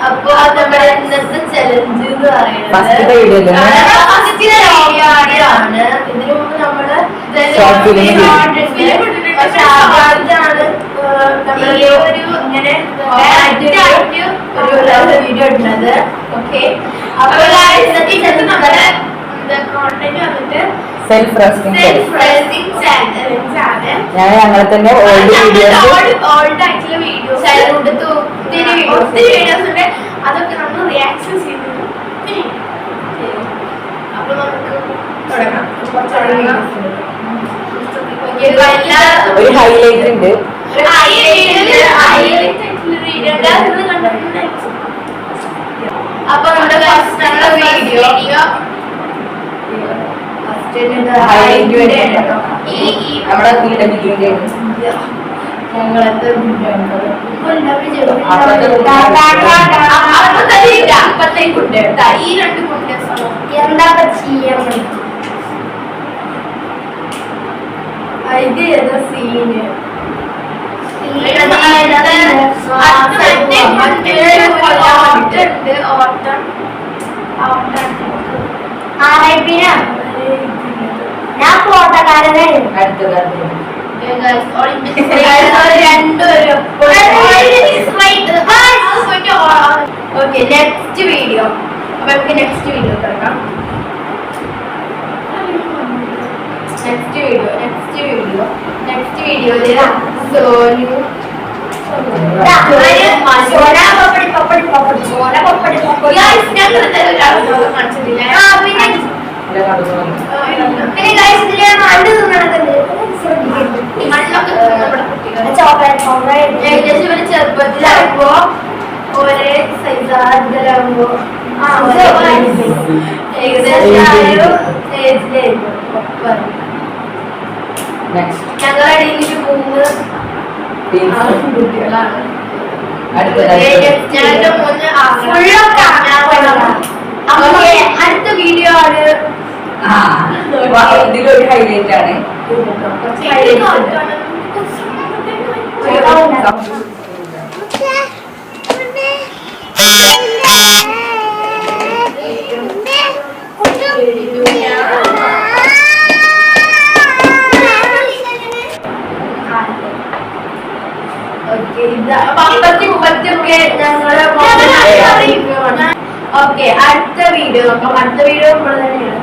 അപ്പൊ നമ്മുടെ ഇന്നത്തെ ചലഞ്ച് എന്ന് പറയുന്നത് ഇതിനു മുമ്പ് നമ്മള് ഒരു ഇങ്ങനെ വീഡിയോ ഇടുന്നത്. ഓക്കെ, അപ്പൊ നമ്മുടെ കോണ്ടന്റ് വന്നിട്ട് സെൽഫ് റെസ്റ്റിംഗ് ചാലഞ്ച് ആണ്. ഞങ്ങളെ തന്നെ ഓൾഡ് ആയിട്ടുള്ള വീഡിയോസ് ഒത്തിരി വീഡിയോസ് ഉണ്ട്. അതൊക്കെ നമ്മൾ റിയാക്ഷൻ ചെയ്യുന്നു. അപ്പൊ നമുക്ക് തുടങ്ങാം. ഒരു ഹൈലൈറ്റ് ഉണ്ട്. അപ്പൊ നമ്മുടെ വീഡിയോ ഈ രണ്ട് എന്താ ചെയ്യാൻ ഇത് ഏതാ സീന് ഞാൻ ഫോട്ടോക്കാരനാണ്. Okay, next video. അപ്പൊ നമുക്ക് നെക്സ്റ്റ് വീഡിയോ തുടങ്ങാം. നെക്സ്റ്റ് വീഡിയോയില് സോനു ചെറുപ്പത്തിലാകുമ്പോ ഒരേ സൈസാകുമ്പോ ഏകദേശം ഞങ്ങളുടെ ഇടയിൽ 3 കുട്ടികളാണ്. അടുത്ത വീഡിയോ ആണ്. ഇതിലൊരു ഹൈലൈറ്റ് ആണ്. ഓക്കെ, അടുത്ത വീഡിയോ നോക്കാം. അടുത്ത വീഡിയോ നമ്മൾ തന്നെയാണ്.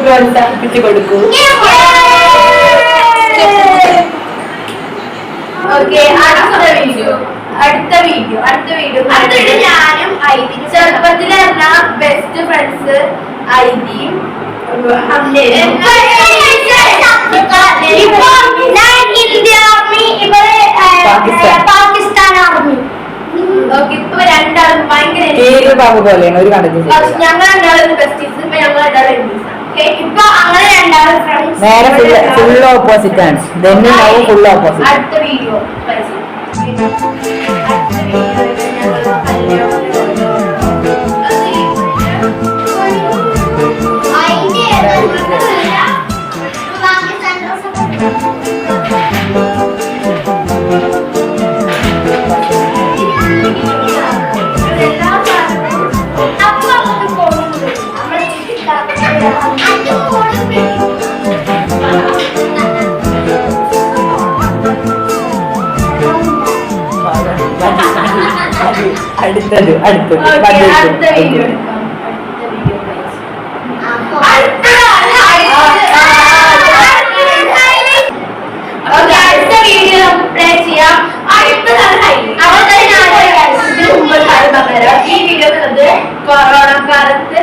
പ്രോത്സാഹിപ്പിച്ചു കൊടുക്കൂ. ഓക്കെ, അടുത്ത വീഡിയോ ഞാനും ഐതി ചെറുപ്പത്തിലെ ബെസ്റ്റ് ഫ്രണ്ട്സ് ഐതിയും പാകിസ്ഥാൻ ആർമി. ഓക്കെ, ഇപ്പൊ രണ്ടാളും ഭയങ്കര ഞങ്ങൾ രണ്ടാളും ബെസ്റ്റീസ്. ഇപ്പൊ ഞങ്ങൾ രണ്ടാളും ഇപ്പൊ അങ്ങനെ രണ്ടാളും ഫ്രണ്ട്സ്. ഫുൾ ഓപ്പോസിറ്റ് ആണ്. Full opposite. അടുത്ത വീഡിയോ അടുത്തത് അടുത്ത വീഡിയോ പ്ലേ ചെയ്യാം. ഈ വീഡിയോ കൊറോണ കാലത്ത്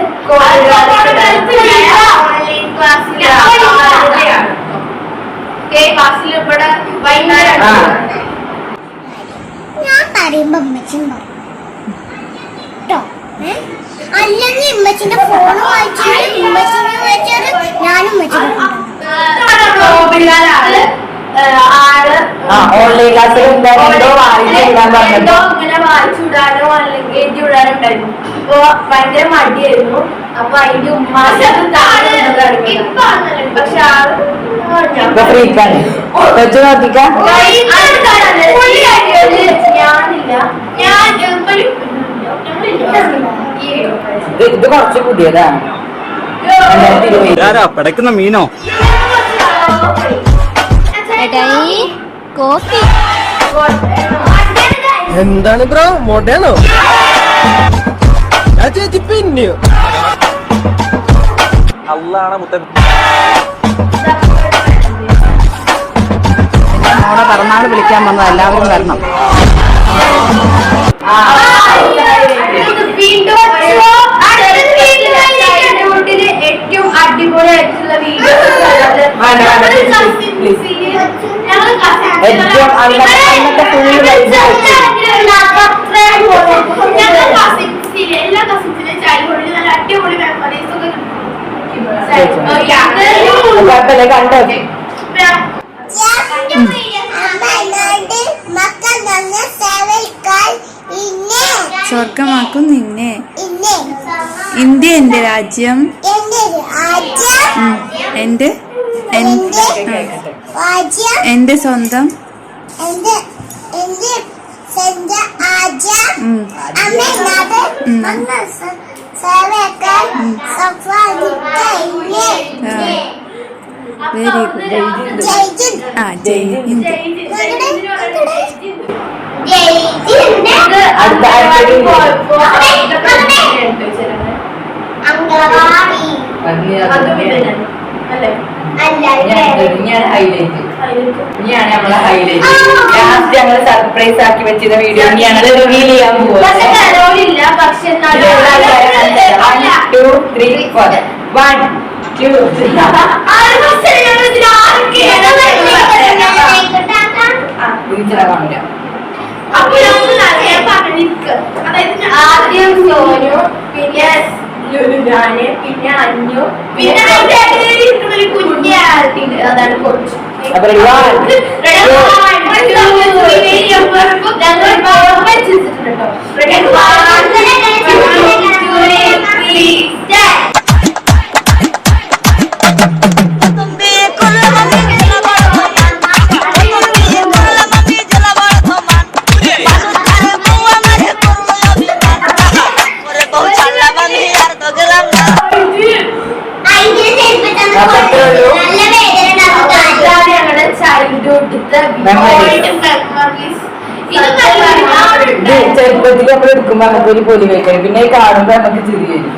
ക്ലാസ്സിൽ ഇവിടെ വൈകുന്നേരം ഞാൻ പറയുമ്പോ അമ്മച്ചും പറയും കേട്ടോ. അല്ലെങ്കിൽ ഇമ്മച്ചിന്റെ ഫോണ് വായിച്ചാല് ഇമ്മച്ചിനെ വായിച്ചാല് ഞാനും ആള് ഓൺലൈൻ ക്ലാസ്സിൽ എന്തോ വായിച്ചിടാൻ എന്തോ പറഞ്ഞു. ഇങ്ങനെ വായിച്ചുവിടാനോ അല്ലെങ്കിൽ എഴുതി വിടാനോ ഉണ്ടായിരുന്നു. അപ്പൊ ഭയങ്കര മടിയായിരുന്നു. അപ്പൊ അതിന്റെ ഉമ്മാന്റെ പക്ഷെ ഇപ്പൊ ഫ്രീക്കാണ് വെച്ച് നോക്കിക്കാം. ഞാനില്ല ഞാൻ ഇത് കുറച്ച് പുതിയതാണ്. പിടയ്ക്കുന്ന മീനോ? കോഫി എന്താണ് ബ്രോ, മോഡേണോ? ചേച്ചി പിന്നെയോ അല്ലാണ് മുത്തൻ. മോളെ പിറന്നാൾ വിളിക്കാൻ വന്നത് എല്ലാവരും വരണം. ഏറ്റവും അടിപൊളിയായിട്ടുള്ള വീഡിയോ ഏറ്റവും അന്നത്തെ ഫുള്ള് എല്ലാ കസിൻസിന്റെ ചൈൽഡ്ഹുഡിൽ നല്ല അടിപൊളി മെമ്മറീസ് ഒക്കെ കുഴപ്പമില്ല, കണ്ടോ? സ്വർഗമാക്കും നിന്നെ. ഇന്ത്യ എന്റെ രാജ്യം. എന്റെ എന്റെ സ്വന്തം. Very good. ജയ് ഹിന്ദ്. ഇനിയാണ് ഹൈലൈറ്റ്. ഇനിയാണ് നമ്മളെ ഹൈലൈറ്റ്. ലാസ്റ്റ് ഞങ്ങള് സർപ്രൈസ് ആക്കി വെച്ചിരുന്ന വീഡിയോ ഇനിയാണ് റിവീൽ ചെയ്യാൻ പോകുന്നത്. 1 2 3 4 1 2 3 കാണില്ല. ആദ്യം സോനു, പിന്നെ ലുലുജാന്, പിന്നെ അഞ്ഞു, പിന്നെ ഒരു കുഞ്ഞ് ആർട്ടിണ്ട്, അതാണ് കൊച്ചു. ചെറുപ്പത്തിൽ നമ്മൾ എടുക്കുമ്പോ നമുക്ക് ഒരു പൊലി വെക്കണം, പിന്നെ കാണുമ്പോ നമുക്ക് ചിരി വരും.